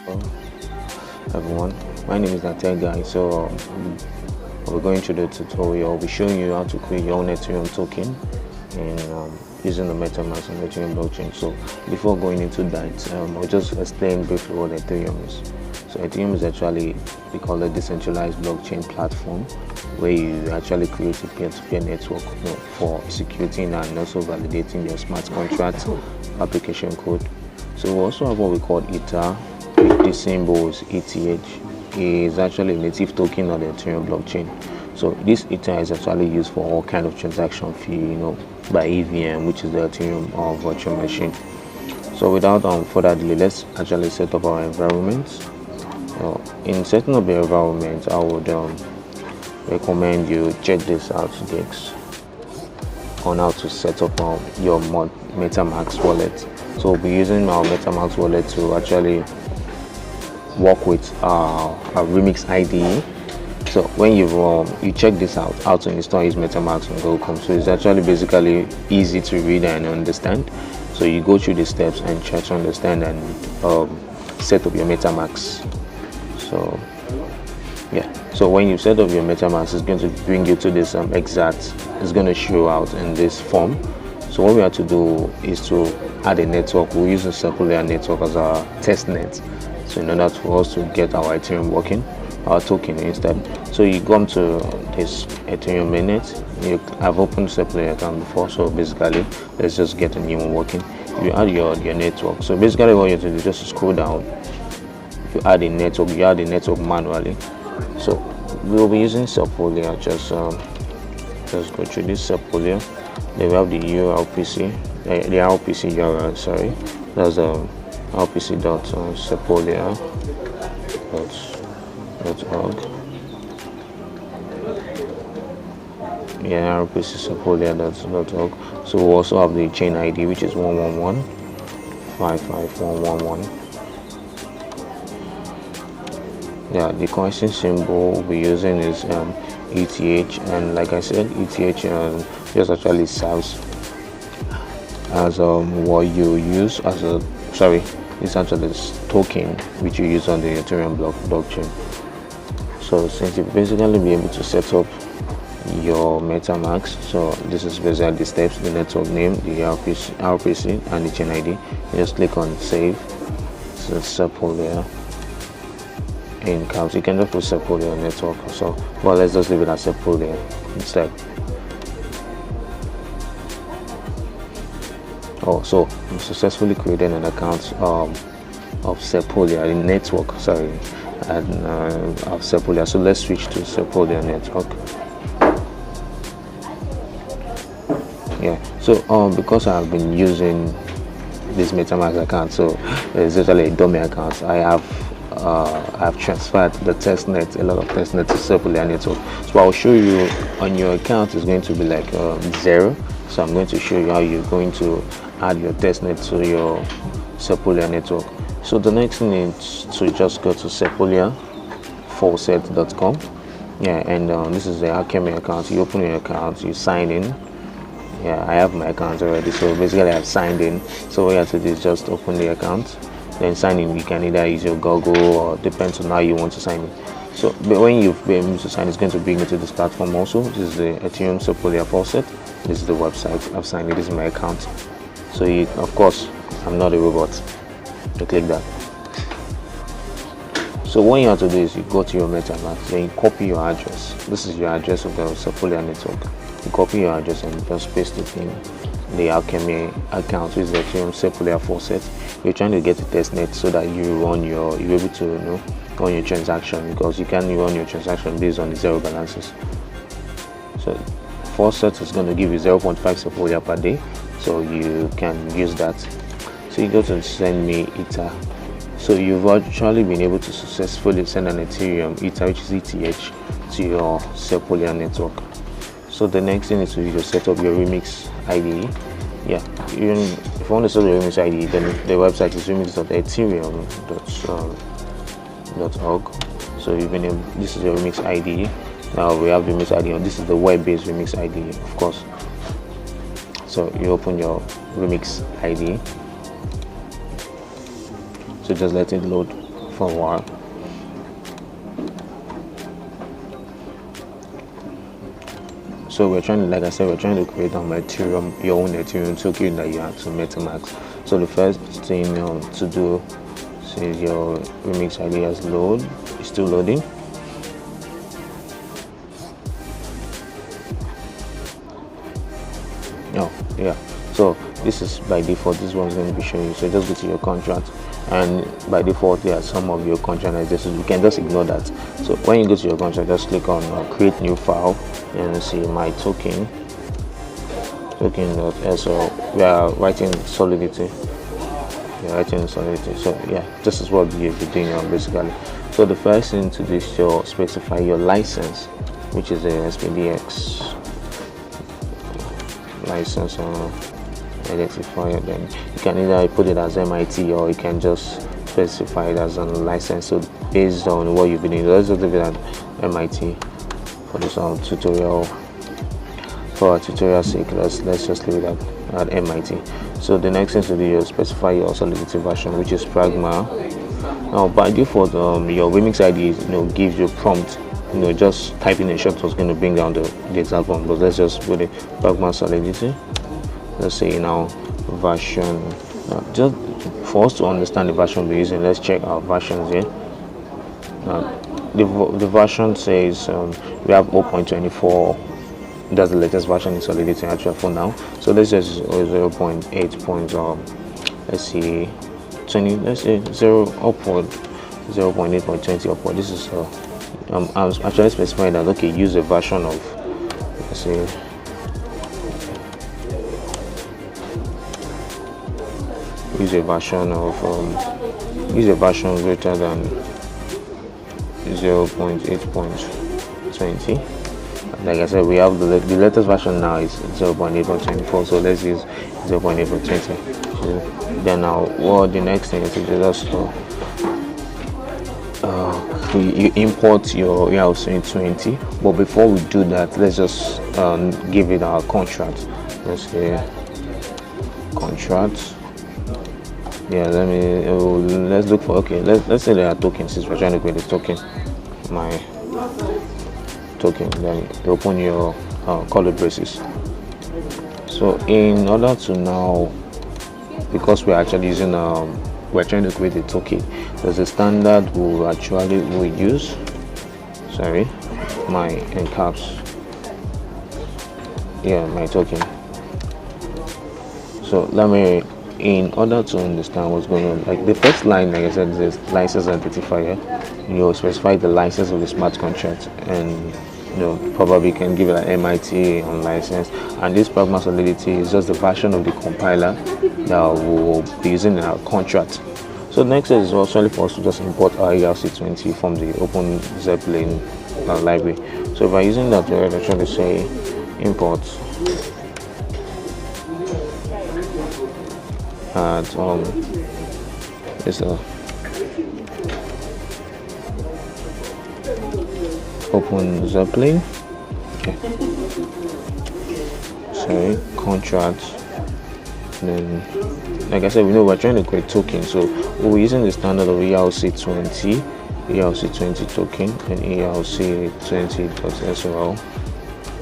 Hello everyone, my name is Guy. So we're going to the tutorial. I'll be showing you how to create your own Ethereum token in using the Metamask and Ethereum blockchain. So before going into that, I'll just explain briefly what Ethereum is. So Ethereum is actually, we call it decentralized blockchain platform, where you actually create a peer-to-peer network for executing and also validating your smart contract application code. So we also have what we call Ether. The symbol is ETH. Is actually a native token on the Ethereum blockchain. So this Ether is actually used for all kind of transaction fee, by EVM, which is the Ethereum virtual machine. So without further delay, let's actually set up our environment. In setting up the environment, I would recommend you check this out next on how to set up your Metamask wallet. So we'll be using our Metamask wallet to actually work with a Remix IDE. So when you check this out, how to install is metamask.com. So it's actually basically easy to read and understand. So you go through the steps and try to understand and set up your Metamask. So yeah, so when you set up your Metamask, it's going to bring you to this it's going to show out in this form. So what we have to do is to add a network. We'll use a circular network as our test net. So in order for us to get our Ethereum working, our token instead. So you come to this Ethereum mainnet. I've opened separate account before, so basically let's just get a new one working. You add your network. So basically what you have to do is just scroll down. You add a network manually. So we'll be using Sepolia. Just go through this Sepolia. Then we have the URPC, the RPC URL, sorry. That's rpc.sepolia.org. Yeah, rpc.sepolia.org. So we also have the chain ID, which is 111555111. Yeah, the currency symbol we'll be using is ETH, and like I said, ETH just actually serves as what you use as it's actually this token which you use on the Ethereum blockchain. So since you basically be able to set up your Metamask, so this is basically the steps: the network name, the RPC and the chain ID. You just click on save. So Sepolia in caps. You can just put Sepolia network. So well, let's just leave it as Sepolia instead. So I'm successfully created an account of Sepolia, a network, of Sepolia. So let's switch to Sepolia network. Yeah, so because I've been using this Metamask account, so it's actually a dummy account. I've transferred the testnet, a lot of testnet to Sepolia network. So I'll show you on your account is going to be like 0. So I'm going to show you how you're going to add your testnet to your Sepolia network. So the next thing is to just go to sepolia.com. Yeah, and this is the Alchemy account. You open your account, you sign in. Yeah, I have my account already, so basically I've signed in. So what you have to do is just open the account, then sign in. You can either use your Google or depends on how you want to sign in. So but when you've been able to sign, it's going to bring you to this platform also. This is the Ethereum Sepolia faucet. This is the website. I've signed it. This is my account. So of course, I'm not a robot. You click that. So what you have to do is you go to your Metamask, then you copy your address. This is your address of the Sepolia network. You copy your address and just paste it in the Alchemy account, which is the Ethereum Sepolia faucet. You're trying to get a testnet so that you're able to run your transaction, because you can run your transaction based on the zero balances. So faucet is going to give you 0.5 Sepolia per day, so you can use that. So you go to send me Ether. So you've actually been able to successfully send an Ethereum Ether, which is ETH, to your Sepolia network. So the next thing is to set up your Remix IDE. Yeah, if you want to set up your Remix IDE, then the website is remix.ethereum.org. So this is your Remix IDE. Now we have the Remix IDE. This is the web-based Remix IDE, of course. So you open your Remix IDE. So just let it load for a while. So we're trying to, like I said, we're trying to create your own Ethereum token that you have to MetaMask. So the first thing to do is your remix ID has load. It's still loading. Oh yeah. So this is by default. This one's going to be showing you. So just go to your contract, and by default there are some of your contract addresses. You can just ignore that. So when you go to your contract, just click on create new file, and see my token.so. We are writing Solidity. So yeah, this is what you're doing basically. So the first thing to do is to specify your license, which is a SPDX license identifier. Then you can either put it as MIT, or you can just specify it as a license. So based on what you've been doing, let's just leave it at MIT for this tutorial. For our tutorial sake, let's just leave it at MIT. So the next thing to do is specify your Solidity version, which is Pragma. Now by default, your remix ID gives you a prompt. Just type in a short was going to bring down the exact one, but let's just put it Pragma Solidity. Let's say now version. Just for us to understand the version we're using, let's check our versions here. The version says we have 0.24. That's the latest version in Solidity actually for now. So let's just 0.8. Let's see 20. Let's say 0 upward, 0.8.20 upward. This is I was actually specifying that okay, use a version of, let's say, use a version greater than 0.8.20. Like I said, we have the latest version now is 0.8.24, so let's use 0.8.20. Then now, the next thing is to just you import your ERC 20. But before we do that, let's just give it our contract. Let's say contract. Yeah, let's look for, okay, let's say there are tokens, since we're trying to create a token. My token, then open your color braces. So in order to now, because we're actually using we're trying to create a token, there's a standard we'll use. Sorry, my encaps. Yeah, my token. So in order to understand what's going on, like the first line, like I said, is license identifier. Specify the license of the smart contract, and probably can give it an MIT on license. And this Pragma Solidity is just the version of the compiler that we'll be using in our contract. So next is also for us to just import our ERC20 from the Open Zeppelin library. So by using that, we're actually say import at it's a Open Zeppelin. Okay. Sorry, contract. Then, like I said, we know we're trying to create token, so we're using the standard of ERC20 token and ERC20.SOL.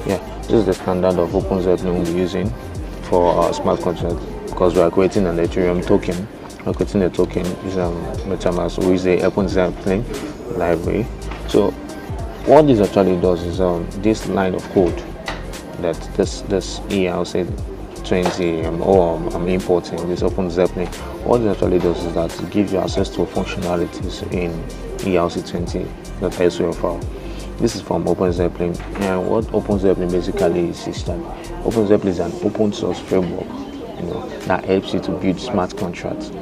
Yeah, this is the standard of Open Zeppelin we'll be using for our smart contract, because we are creating an Ethereum token. We're creating a token using Metamask, we use the Open Zeppelin library. So what this actually does is this line of code that this ERC20 I'm importing this Open Zeppelin. What it actually does is that it gives you access to functionalities in ERC20.SOL file. This is from Open Zeppelin, and what Open Zeppelin basically is that Open Zeppelin is an open source framework, that helps you to build smart contracts.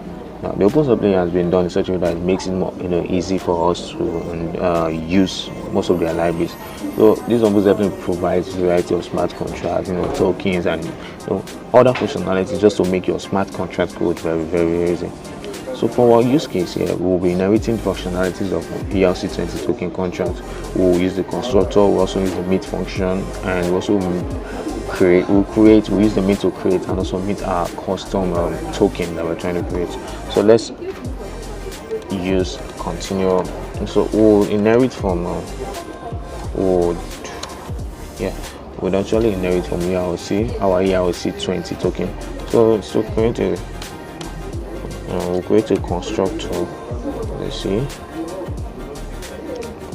Now, the Open Zeppelin has been done in such a way that it makes it more easy for us to use most of their libraries. So this Open Zeppelin provides a variety of smart contracts, tokens, and other functionalities just to make your smart contract code very, very easy. So for our use case here, we'll be inheriting functionalities of ERC20 token contract. We'll use the constructor, we'll also use the meet function, and we'll also we'll use the meet to create and also meet our custom token that we're trying to create. So let's use continue. So we'll inherit from would actually inherit from ERC, our ERC 20 token. So create a we'll create a constructor. Let's see,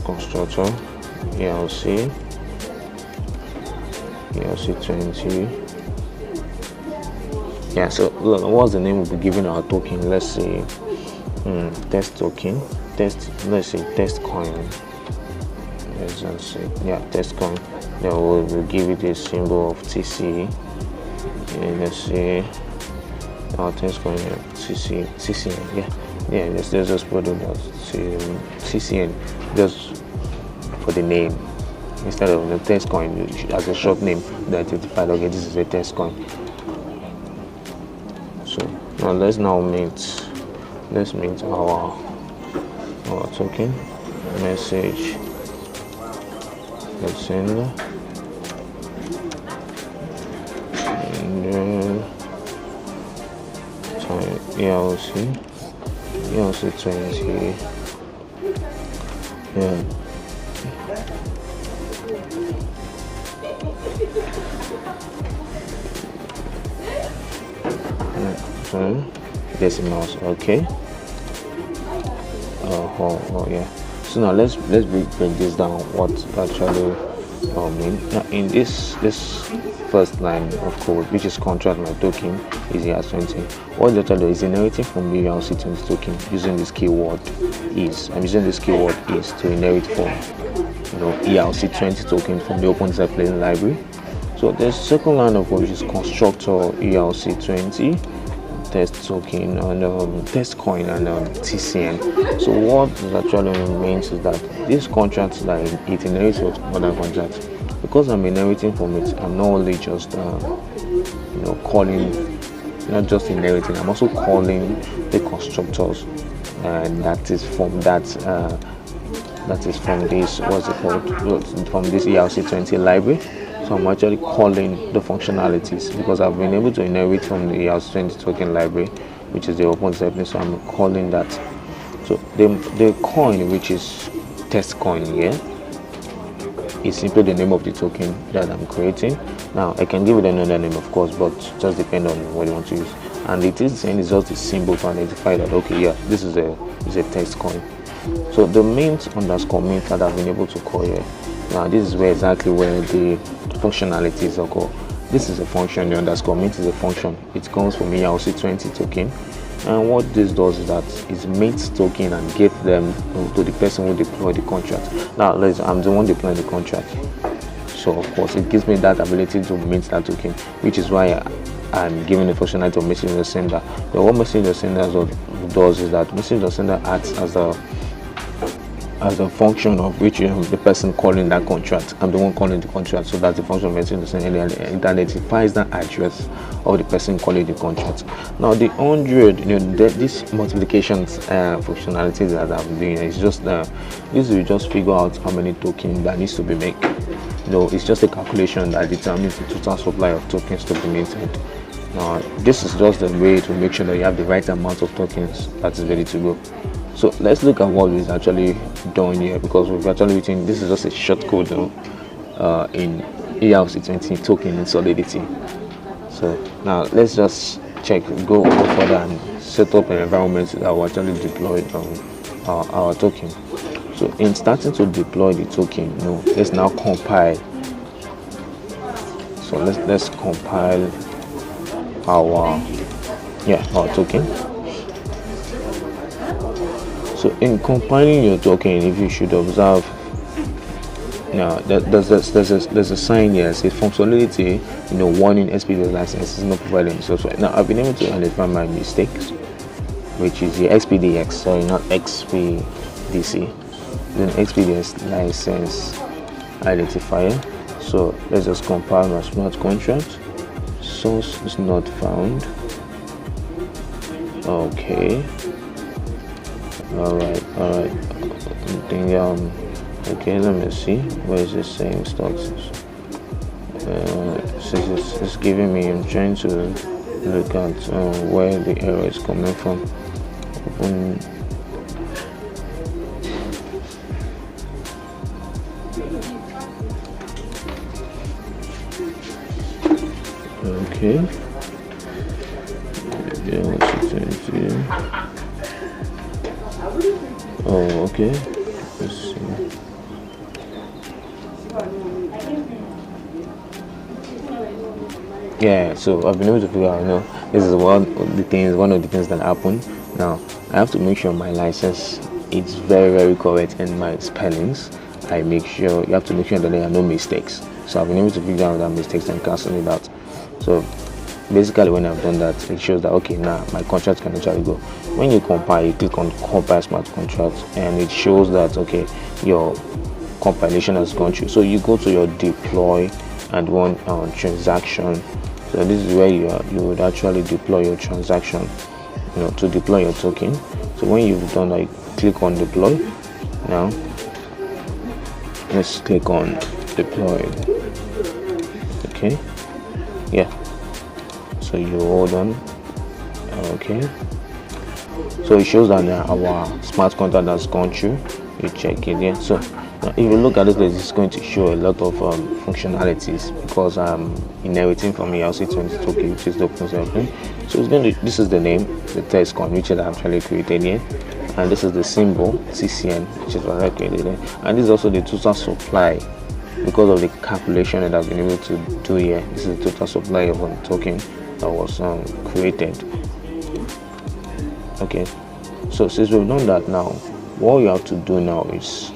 constructor ERC 20. Yeah, so what's the name we'll be giving our token? Let's say test token, let's say test coin. Let's just say, yeah, test coin. Then we'll give it a symbol of TC. And let's say our test coin, CCN. Yeah, let's just put it as CCN, just for the name. Instead of the test coin, as a short name, to identify, okay, this is a test coin. So now let's mint our token. Message sender, and then type ERC 20. Yeah. Decimals, okay. Yeah. So now let's break this down. What actually mean? Now in this first line of code, which is contract my token is ERC20. What it actually is inheriting from the ERC20 token using this keyword is. I'm using this keyword is to inherit from ERC20 token from the OpenZeppelin library. So the second line of code, which is constructor ERC20 test token and test coin and TCN. So what it actually means is that these contracts, like it inherits with other contracts, because I'm inheriting from it, I'm not only just calling, not just inheriting, I'm also calling the constructors, and that is from this what's it called, from this ERC20 library. So I'm actually calling the functionalities because I've been able to inherit from the ERC20 token library, which is the OpenZeppelin. So I'm calling that. So the coin, which is test coin here, is simply the name of the token that I'm creating. Now I can give it another name, of course, but just depend on what you want to use. And it is saying it's just a symbol to identify that, okay, yeah, this is a test coin. So the mint underscore mint that I've been able to call here. Now this is exactly where the functionalities occur. This is a function, the underscore mint is a function. It comes from ERC20 token, and what this does is that it mints token and gives them to the person who deployed the contract. Now I'm the one deploying the contract, so of course it gives me that ability to mint that token, which is why I'm giving the functionality of message sender. But what message sender does is that message sender acts as a function of which the person calling that contract. I'm the one calling the contract, so that's the function of message sender, and it identifies the address of the person calling the contract. Now the 100, this multiplications functionality that I'm doing is just this will just figure out how many tokens that needs to be made. It's just a calculation that determines the total supply of tokens to be minted. Now this is just a way to make sure that you have the right amount of tokens that is ready to go. So let's look at what we've actually done here, because we've actually written, this is just a short code in ERC20 token in Solidity. So now let's just go further and set up an environment that will actually deploy our token. So in starting to deploy the token, let's now compile. So let's compile our token. So in compiling your token, if you should observe, now there's a sign here. It says from Solidity, warning SPDX license is not provided. So now I've been able to identify my mistakes, which is the SPDX, sorry, not XPDC, then XPDX license identifier. So let's just compile my smart contract. Source is not found. Okay. All right. Okay, let me see. Where is this saying starts? It's giving me. I'm trying to look at where the error is coming from. Okay. Oh, okay. Let's see. Yeah, so I've been able to figure out, this is one of the things that happen. Now, I have to make sure my license is very, very correct in my spellings. You have to make sure that there are no mistakes. So I've been able to figure out that mistakes and cancel it out. So basically, when I've done that, it shows that okay, now my contract can actually go. When you compile, you click on compile smart contract, and it shows that okay, your compilation has gone through. So you go to your deploy and one transaction. So this is where you would actually deploy your transaction, to deploy your token. So when you've done that, you click on deploy. Now let's click on deploy. Okay, yeah, so you hold on. Okay, so it shows that our smart contract has gone through. You check it here. So now if you look at this, it's going to show a lot of functionalities because I'm inheriting from ERC20 token, which is the open source. So this is the name, the test coin, which is actually created here, and this is the symbol TCN, which is what I created here, and this is also the total supply because of the calculation that I've been able to do here. This is the total supply of a token that was created. Okay, so since we've done that, now what we have to do now is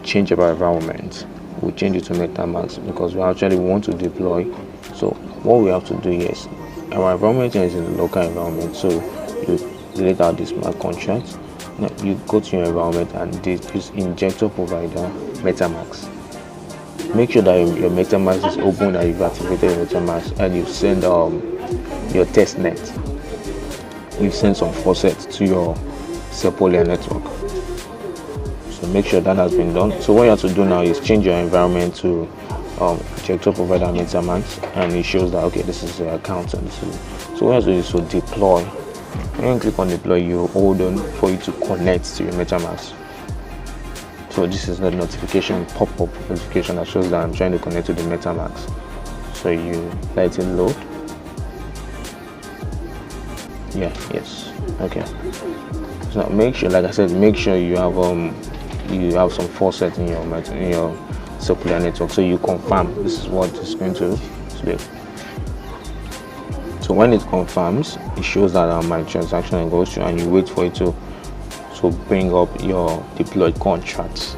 change our environment. We'll change it to Metamask because we actually want to deploy. So what we have to do is our environment is in the local environment, so you delete out this smart contract. Now you go to your environment and this injector provider Metamask. Make sure that your Metamask is open and you've activated your Metamask, and you send your test net. You send some faucets to your Sepolia network. So make sure that has been done. So what you have to do now is change your environment to injector provider Metamask, and it shows that okay, this is the account. So what you have to do is to deploy. When you click on deploy, you hold on for you to connect to your Metamask. So this is the notification, pop-up notification that shows that I'm trying to connect to the Metamask. So you let it load. Yeah, yes, okay. So make sure, like I said, make sure you have some faucet in your Sepolia network, so you confirm this is what it's going to display. So when it confirms, it shows that my transaction goes through, and you wait for it to bring up your deployed contracts.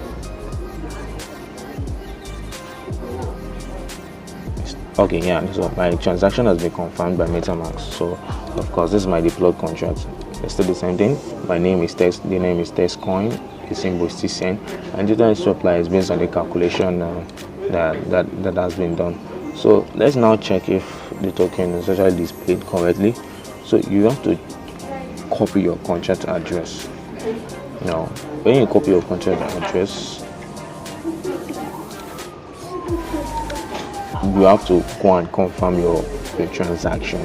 Okay, yeah, so my transaction has been confirmed by Metamask. So of course this is my deployed contract. It's still the same thing. My name is test, the name is test coin, the symbol is TCN, and the total supply is based on the calculation that has been done. So let's now check if the token is actually displayed correctly. So you have to copy your contract address. Now when you copy your contract address, you have to go and confirm your transaction.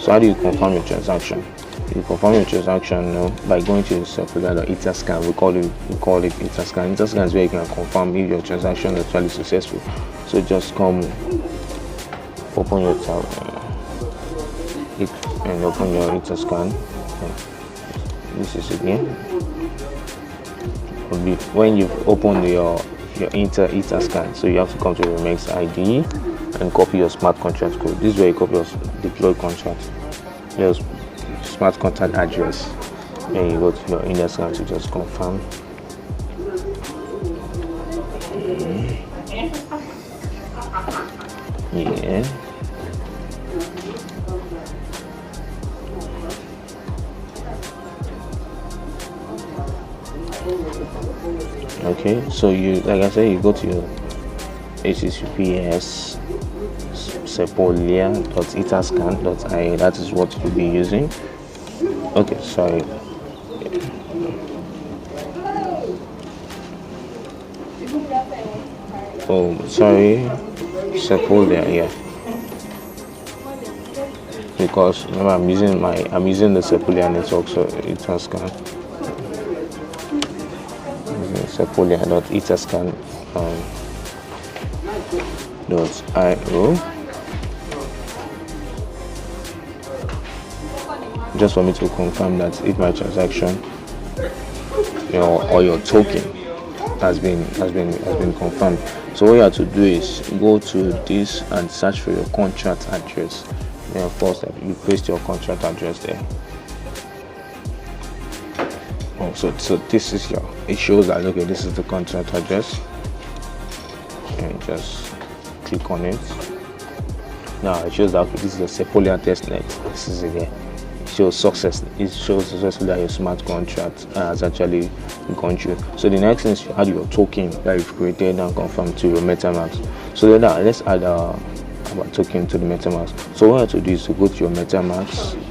So how do you confirm your transaction? You confirm your transaction by going to Sepolia or Etherscan. We call it Etherscan. Etherscan is where you can confirm if your transaction is actually successful. So just come, open your tab, and open your Etherscan. This is it again. When you've opened your Etherscan, so you have to come to your Remex ID and copy your smart contract code. This is where you copy your deployed contract, your smart contract address. Then you go to your Etherscan to just confirm. Yeah. Okay, so like I said, you go to your https sepolia.etherscan.ia. that is what you'll be using. Okay, sorry. Oh, sorry, Sepolia, yeah. Because remember, I'm using the Sepolia network, so Etherscan. Sepolia.etherscan.io. just for me to confirm that if my transaction, or your token has been confirmed. So what you have to do is go to this and search for your contract address. Then of course you paste your contract address there. So this is it shows that, okay, this is the contract address, and just click on it. Now it shows that, okay, this is a Sepolia testnet. This is it there. It shows success. It shows successfully that your smart contract has actually gone through. So the next thing is you add your token that you've created and confirmed to your Metamask. So then let's add our token to the Metamask. So what you have to do is to go to your Metamask.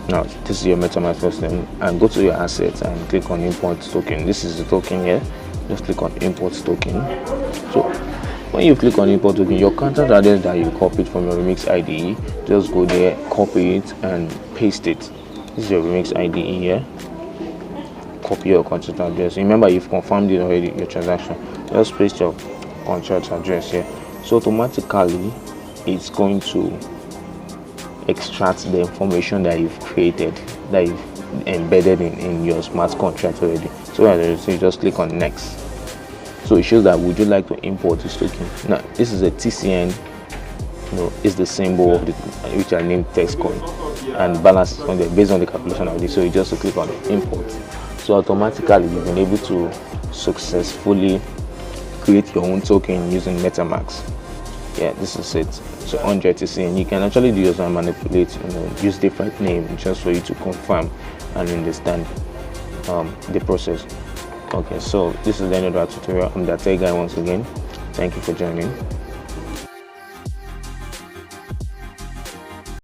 Now this is your Metamask first name, and go to your assets and click on import token. This is the token here. Just click on import token. So when you click on import token, your contract address that you copied from your Remix IDE, just go there, copy it and paste it. This is your Remix IDE here. Copy your contract address. Remember, you've confirmed it already, your transaction. Just paste your contract address here. So automatically it's going to extract the information that you've created, that you've embedded in your smart contract already. So you just click on next. So it shows that would you like to import this token. Now this is a TCN, it's the symbol of which I named text coin, and balance is on there based on the calculation of this. So you just click on import. So automatically you've been able to successfully create your own token using Metamask. Yeah, this is it. So 100 TCN. You can actually do this and manipulate, use different names just for you to confirm and understand the process. Okay, so this is the end of our tutorial. I'm the tech guy once again. Thank you for joining.